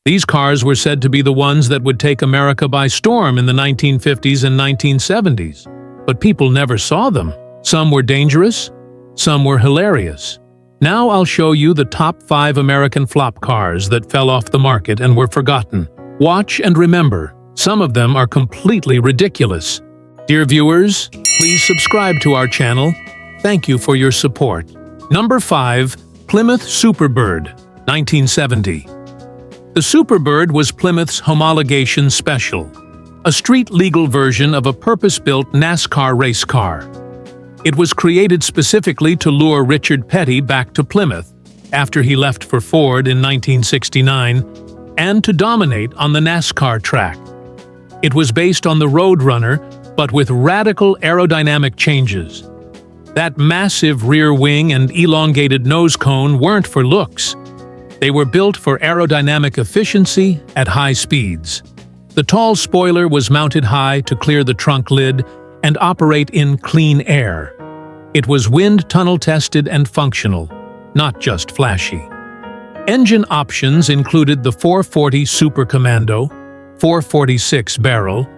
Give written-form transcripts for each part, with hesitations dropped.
These cars were said to be the ones that would take America by storm in the 1950s and 1970s. But people never saw them. Some were dangerous, some were hilarious. Now I'll show you the top 5 American flop cars that fell off the market and were forgotten. Watch and remember, some of them are completely ridiculous. Dear viewers, please subscribe to our channel. Thank you for your support. Number 5. Plymouth Superbird, 1970. The Superbird was Plymouth's homologation special, a street-legal version of a purpose-built NASCAR race car. It was created specifically to lure Richard Petty back to Plymouth after he left for Ford in 1969 and to dominate on the NASCAR track. It was based on the Roadrunner, but with radical aerodynamic changes. That massive rear wing and elongated nose cone weren't for looks. They were built for aerodynamic efficiency at high speeds. The tall spoiler was mounted high to clear the trunk lid and operate in clean air. It was wind tunnel tested and functional, not just flashy. Engine options included the 440 Super Commando, 446 Barrel,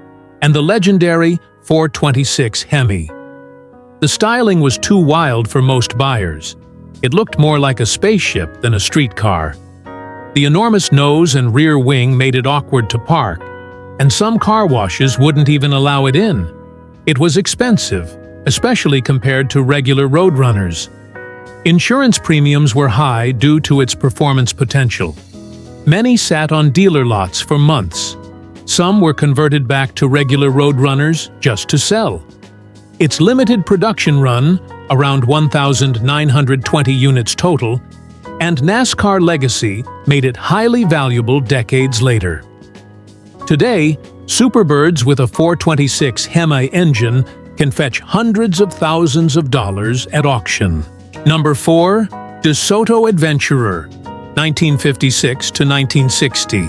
and the legendary 426 Hemi. The styling was too wild for most buyers. It looked more like a spaceship than a streetcar. The enormous nose and rear wing made it awkward to park, and some car washes wouldn't even allow it in. It was expensive, especially compared to regular Roadrunners. Insurance premiums were high due to its performance potential. Many sat on dealer lots for months. Some were converted back to regular Roadrunners just to sell. Its limited production run, around 1,920 units total, and NASCAR legacy made it highly valuable decades later. Today, Superbirds with a 426 Hemi engine can fetch hundreds of thousands of dollars at auction. Number 4. DeSoto Adventurer, 1956 to 1960.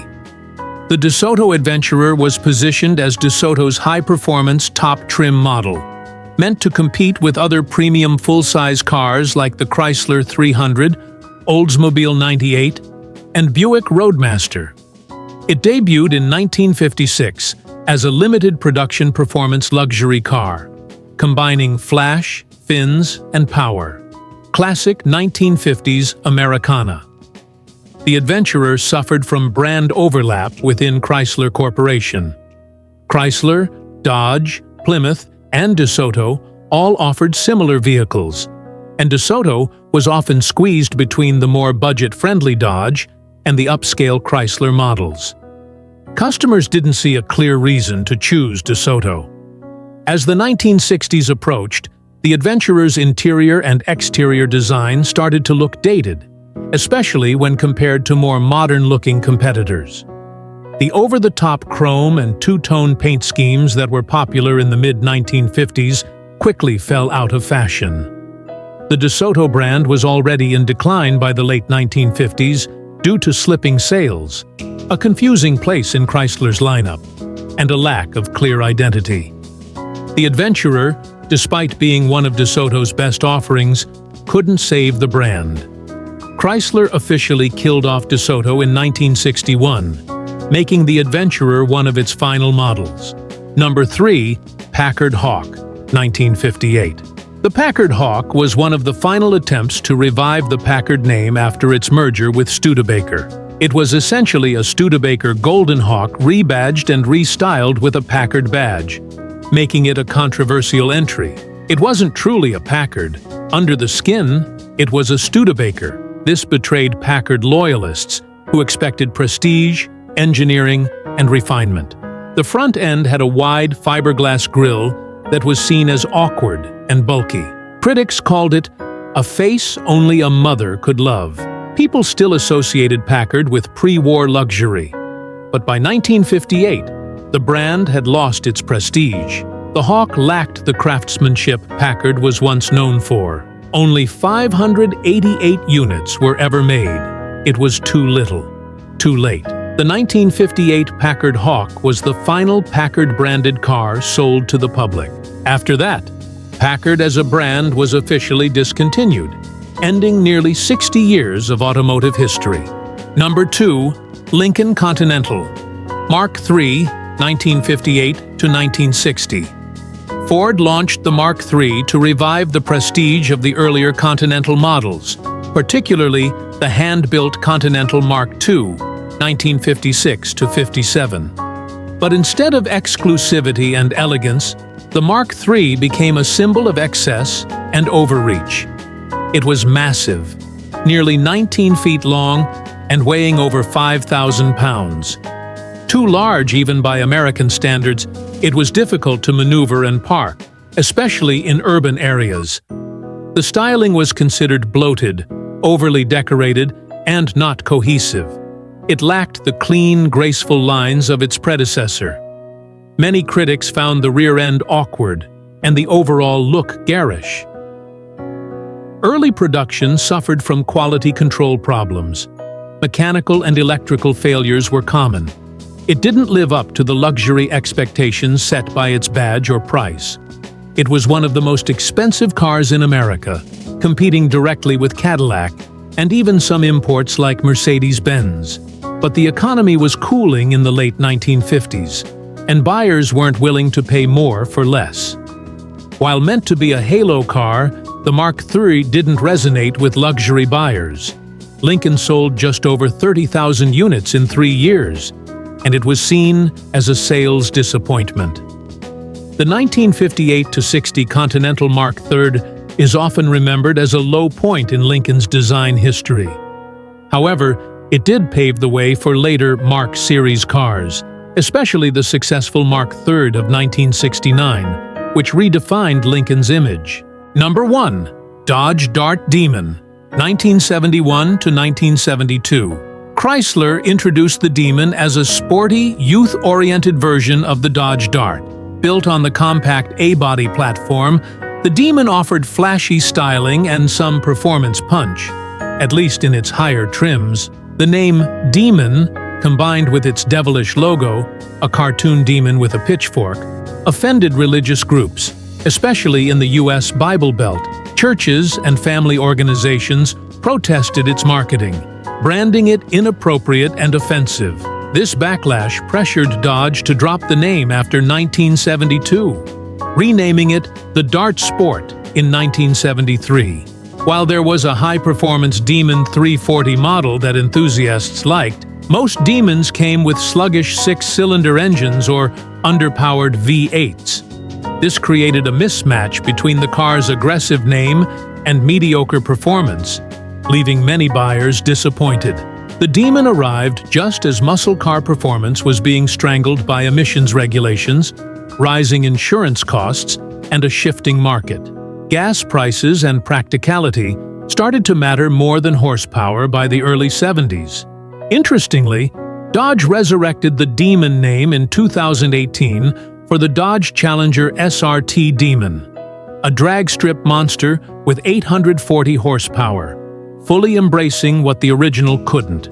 The DeSoto Adventurer was positioned as DeSoto's high-performance top-trim model, meant to compete with other premium full-size cars like the Chrysler 300, Oldsmobile 98, and Buick Roadmaster. It debuted in 1956 as a limited production performance luxury car, combining flash, fins, and power. Classic 1950s Americana. The Adventurer suffered from brand overlap within Chrysler Corporation. Chrysler, Dodge, Plymouth, and DeSoto all offered similar vehicles, and DeSoto was often squeezed between the more budget-friendly Dodge and the upscale Chrysler models. Customers didn't see a clear reason to choose DeSoto. As the 1960s approached, the Adventurer's interior and exterior design started to look dated, especially when compared to more modern-looking competitors. The over-the-top chrome and two-tone paint schemes that were popular in the mid-1950s quickly fell out of fashion. The DeSoto brand was already in decline by the late 1950s due to slipping sales, a confusing place in Chrysler's lineup, and a lack of clear identity. The Adventurer, despite being one of DeSoto's best offerings, couldn't save the brand. Chrysler officially killed off DeSoto in 1961, making the Adventurer one of its final models. Number 3. Packard Hawk, 1958. The Packard Hawk was one of the final attempts to revive the Packard name after its merger with Studebaker. It was essentially a Studebaker Golden Hawk rebadged and restyled with a Packard badge, making it a controversial entry. It wasn't truly a Packard. Under the skin, it was a Studebaker. This betrayed Packard loyalists, who expected prestige, engineering, and refinement. The front end had a wide fiberglass grille that was seen as awkward and bulky. Critics called it a face only a mother could love. People still associated Packard with pre-war luxury. But by 1958, the brand had lost its prestige. The Hawk lacked the craftsmanship Packard was once known for. Only 588 units were ever made. It was too little, too late. The 1958 Packard Hawk was the final Packard-branded car sold to the public. After that, Packard as a brand was officially discontinued, ending nearly 60 years of automotive history. Number 2. Lincoln Continental. Mark III, 1958 to 1960. Ford launched the Mark III to revive the prestige of the earlier Continental models, particularly the hand-built Continental Mark II, 1956 to 57. But instead of exclusivity and elegance, the Mark III became a symbol of excess and overreach. It was massive, nearly 19 feet long and weighing over 5,000 pounds. Too large even by American standards, it was difficult to maneuver and park, especially in urban areas. The styling was considered bloated, overly decorated, and not cohesive. It lacked the clean, graceful lines of its predecessor. Many critics found the rear end awkward and the overall look garish. Early production suffered from quality control problems. Mechanical and electrical failures were common. It didn't live up to the luxury expectations set by its badge or price. It was one of the most expensive cars in America, competing directly with Cadillac and even some imports like Mercedes-Benz. But the economy was cooling in the late 1950s, and buyers weren't willing to pay more for less. While meant to be a halo car, the Mark III didn't resonate with luxury buyers. Lincoln sold just over 30,000 units in 3 years, and it was seen as a sales disappointment. The 1958-60 Continental Mark III is often remembered as a low point in Lincoln's design history. However, it did pave the way for later Mark series cars, especially the successful Mark III of 1969, which redefined Lincoln's image. Number 1. Dodge Dart Demon, 1971 to 1972. Chrysler introduced the Demon as a sporty, youth-oriented version of the Dodge Dart. Built on the compact A-body platform, the Demon offered flashy styling and some performance punch, at least in its higher trims. The name Demon, combined with its devilish logo, a cartoon demon with a pitchfork, offended religious groups, especially in the U.S. Bible Belt. Churches and family organizations protested its marketing, branding it inappropriate and offensive. This backlash pressured Dodge to drop the name after 1972, renaming it the Dart Sport in 1973. While there was a high-performance Demon 340 model that enthusiasts liked, most Demons came with sluggish 6-cylinder engines or underpowered V8s. This created a mismatch between the car's aggressive name and mediocre performance, leaving many buyers disappointed. The Demon arrived just as muscle car performance was being strangled by emissions regulations, rising insurance costs, and a shifting market. Gas prices and practicality started to matter more than horsepower by the early 70s. Interestingly, Dodge resurrected the Demon name in 2018 for the Dodge Challenger SRT Demon, a drag strip monster with 840 horsepower, fully embracing what the original couldn't.